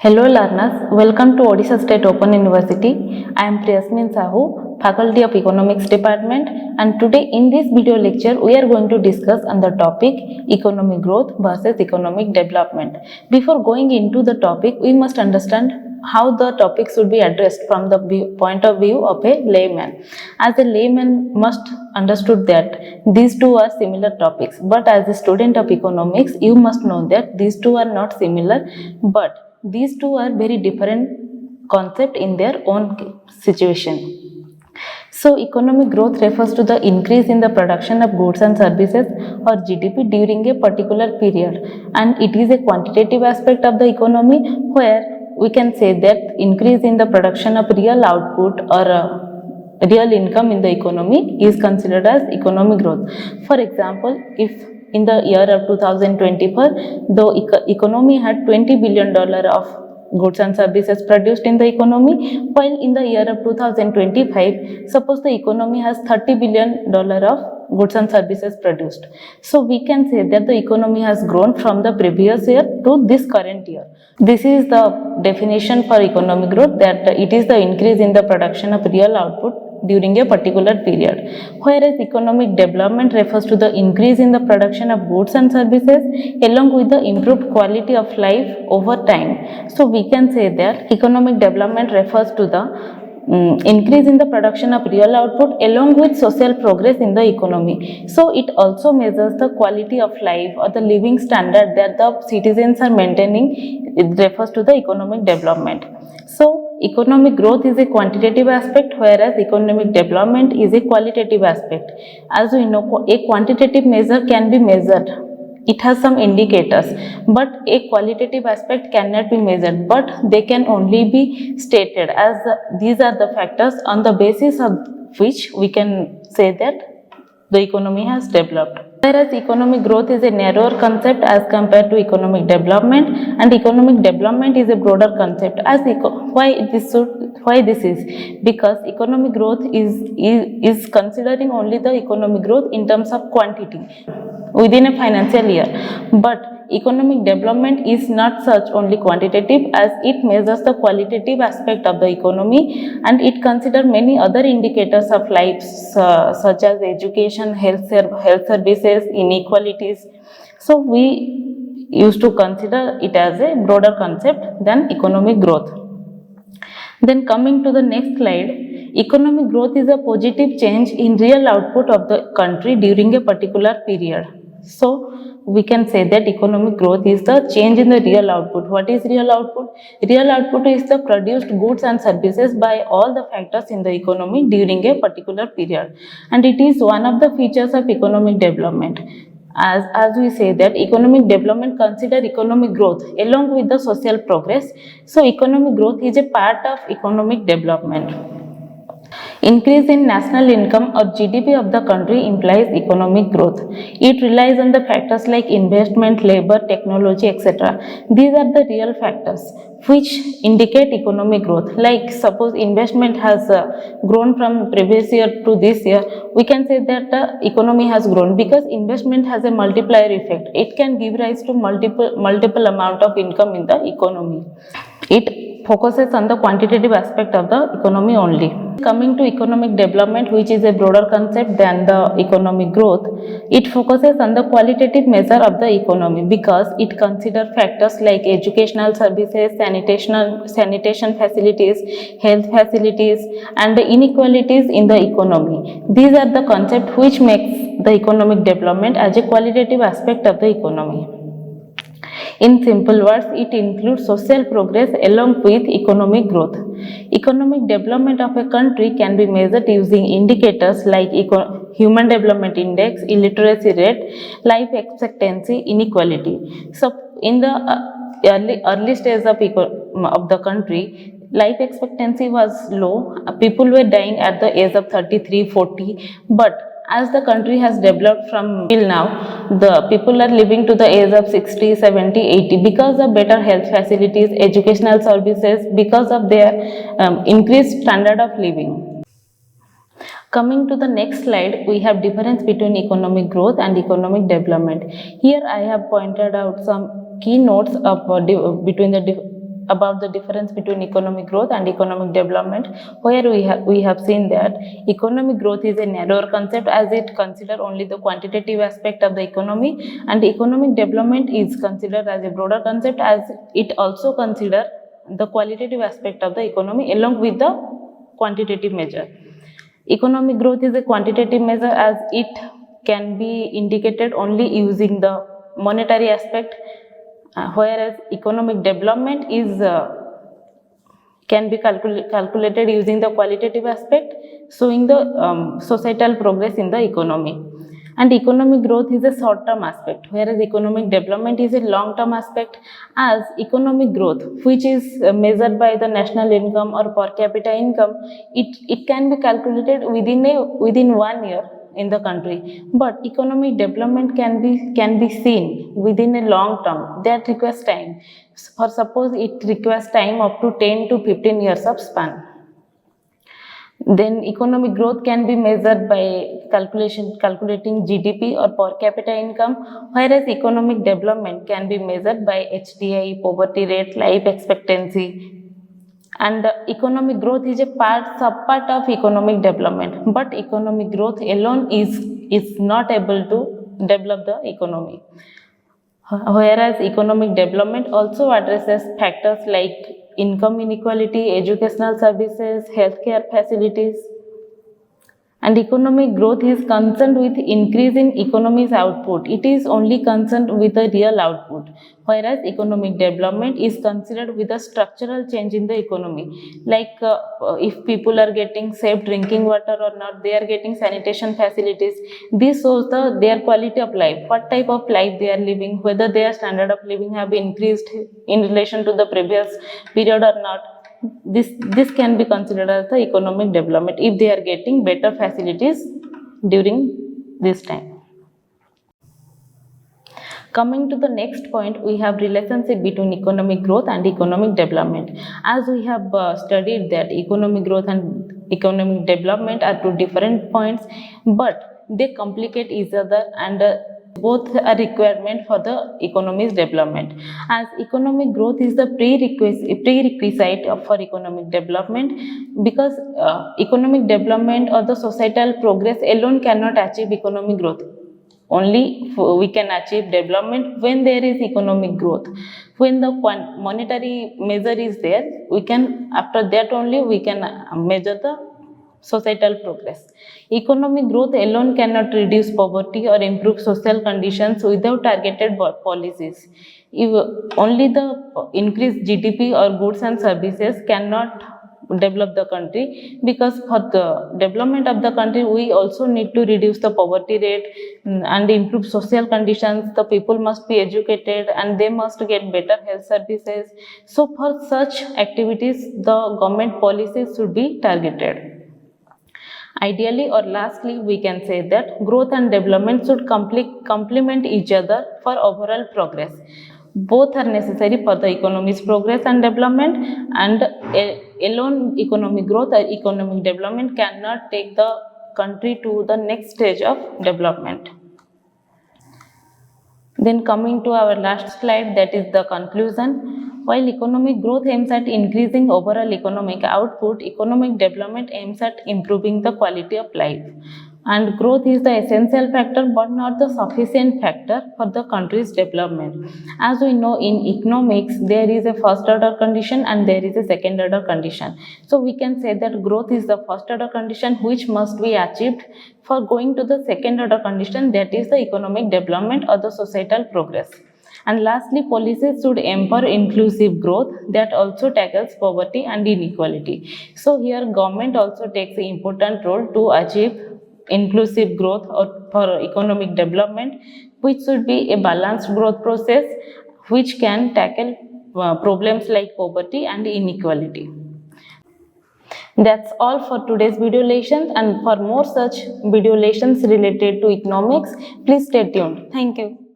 Hello learners, welcome to Odisha State Open University. I am Priyasmin Sahu, Faculty of Economics Department, and today in this video lecture we are going to discuss on the topic economic growth versus economic development. Before going into the topic, we must understand how the topic should be addressed from the point of view of a layman. As a layman must understood that these two are similar topics, but as a student of economics you must know that these two are not similar, but these two are very different concept in their own situation. So economic growth refers to the increase in the production of goods and services or GDP during a particular period, and it is a quantitative aspect of the economy where we can say that increase in the production of real output or real income in the economy is considered as economic growth. For example, if in the year of 2024, the economy had $20 billion of goods and services produced in the economy, while in the year of 2025, suppose the economy has $30 billion of goods and services produced. So we can say that the economy has grown from the previous year to this current year. This is the definition for economic growth, that it is the increase in the production of real output during a particular period, whereas economic development refers to the increase in the production of goods and services along with the improved quality of life over time. So we can say that economic development refers to the increase in the production of real output along with social progress in the economy. So it also measures the quality of life or the living standard that the citizens are maintaining. It refers to the economic development. So economic growth is a quantitative aspect, whereas economic development is a qualitative aspect. As we know, a quantitative measure can be measured. It has some indicators, but a qualitative aspect cannot be measured, but they can only be stated as these are the factors on the basis of which we can say that the economy has developed. Whereas economic growth is a narrower concept as compared to economic development, and economic development is a broader concept. Why this is because economic growth is considering only the economic growth in terms of quantity within a financial year, but economic development is not such only quantitative, as it measures the qualitative aspect of the economy, and it considers many other indicators of life such as education, health services, inequalities. So we used to consider it as a broader concept than economic growth. Then coming to the next slide, economic growth is a positive change in real output of the country during a particular period. So we can say that economic growth is the change in the real output. What is real output? Real output is the produced goods and services by all the factors in the economy during a particular period, and it is one of the features of economic development. As we say that economic development consider economic growth along with the social progress. So economic growth is a part of economic development. Increase in national income or GDP of the country implies economic growth. It relies on the factors like investment, labor, technology, etc. These are the real factors which indicate economic growth. Like suppose investment has grown from previous year to this year, we can say that the economy has grown because investment has a multiplier effect. It can give rise to multiple amount of income in the economy. It focuses on the quantitative aspect of the economy only. Coming to economic development, which is a broader concept than the economic growth, it focuses on the qualitative measure of the economy because it considers factors like educational services, sanitation facilities, health facilities, and the inequalities in the economy. These are the concepts which makes the economic development as a qualitative aspect of the economy. In simple words, it includes social progress along with economic growth. Economic development of a country can be measured using indicators like Human Development Index, illiteracy rate, life expectancy, inequality. So, in the early stage of the country, life expectancy was low. People were dying at the age of 33, 40, but as the country has developed from till now, the people are living to the age of 60, 70, 80 because of better health facilities, educational services, because of their increased standard of living. Coming to the next slide, we have difference between economic growth and economic development. Here I have pointed out some key notes of between the about the difference between economic growth and economic development, where we have seen that economic growth is a narrower concept as it considers only the quantitative aspect of the economy, and economic development is considered as a broader concept as it also considers the qualitative aspect of the economy along with the quantitative measure. Economic growth is a quantitative measure as it can be indicated only using the monetary aspect, whereas economic development is can be calculated using the qualitative aspect, showing the societal progress in the economy. And economic growth is a short-term aspect, whereas economic development is a long-term aspect, as economic growth, which is measured by the national income or per capita income, it can be calculated within 1 year in the country, but economic development can be seen within a long term that requires time. For suppose it requires time up to 10 to 15 years of span. Then economic growth can be measured by calculating GDP or per capita income, whereas economic development can be measured by HDI, poverty rate, life expectancy. And economic growth is a subpart of economic development, but economic growth alone is not able to develop the economy. Whereas economic development also addresses factors like income inequality, educational services, healthcare facilities. And economic growth is concerned with increasing economy's output. It is only concerned with the real output, whereas economic development is considered with a structural change in the economy. Like if people are getting safe drinking water or not, they are getting sanitation facilities. This shows their quality of life, what type of life they are living, whether their standard of living have increased in relation to the previous period or not. This can be considered as the economic development if they are getting better facilities during this time. Coming to the next point, we have relationship between economic growth and economic development. As we have studied that economic growth and economic development are two different points, but they complicate each other, and both are requirement for the economy's development, as economic growth is the prerequisite for economic development, because economic development or the societal progress alone cannot achieve economic growth. Only we can achieve development when there is economic growth. When the monetary measure is there, we can, after that only we can measure the societal progress. Economic growth alone cannot reduce poverty or improve social conditions without targeted policies. If only the increased GDP or goods and services cannot develop the country, because for the development of the country we also need to reduce the poverty rate and improve social conditions. The people must be educated and they must get better health services. So for such activities the government policies should be targeted. Ideally, or lastly, we can say that growth and development should complement each other for overall progress. Both are necessary for the economy's progress and development, and alone economic growth or economic development cannot take the country to the next stage of development. Then coming to our last slide, that is the conclusion. While economic growth aims at increasing overall economic output, economic development aims at improving the quality of life. And growth is the essential factor but not the sufficient factor for the country's development. As we know, in economics there is a first order condition and there is a second order condition. So we can say that growth is the first order condition which must be achieved for going to the second order condition, that is the economic development or the societal progress. And lastly, policies should empower inclusive growth that also tackles poverty and inequality. So here government also takes an important role to achieve inclusive growth or for economic development, which should be a balanced growth process which can tackle problems like poverty and inequality. That's all for today's video lesson, and for more such video lessons related to economics, please stay tuned. Thank you.